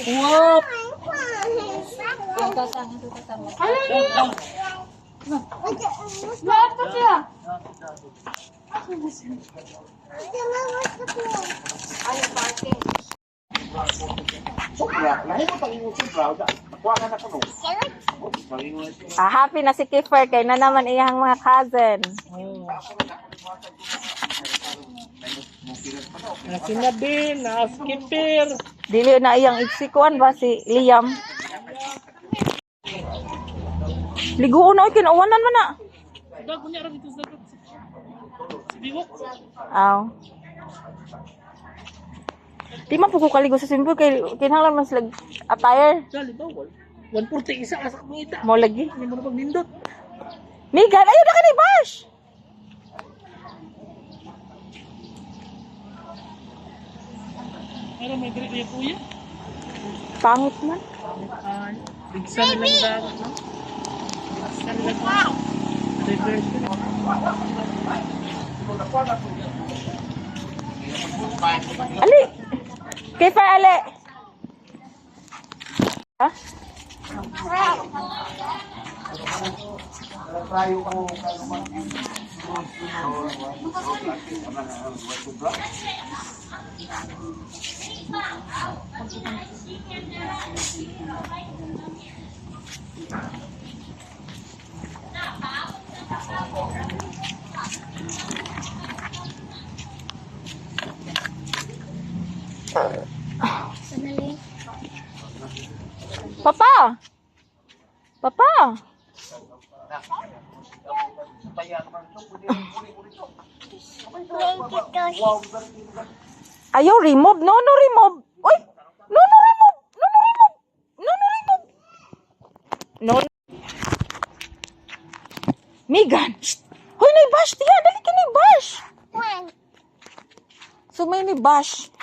Wow! Happy na si Kiefer kay na naman iyang mga cousin. Sinabi na skipper. Dili na iyang iksikuan ba si Liam? Liguon na kinawanan man na. Dago niya rin ito sa dagat. Biwok. Aw. Di man po ko kaligo sa swimming pool kay kinahanglan man sila attire. Dali bawal. 140 isa ka sa kumita. Mo lagi. Hindi mo na magnindot. Migan, ayaw na ka ni Bash. Pero may grip yung kuya. Pangit man. Bigsan lang dagat, no? Bigsan lang dagat. Reverse ko. Ali. Kiefer, ali. Ha? Papa. Papa. Ayaw remove. No, no remove. Uy. No, no remove. No, no remove. No, no remove. No. Megan. Shh. Hoy, nay bash diya. Dali ka nay bash. So may ni bash.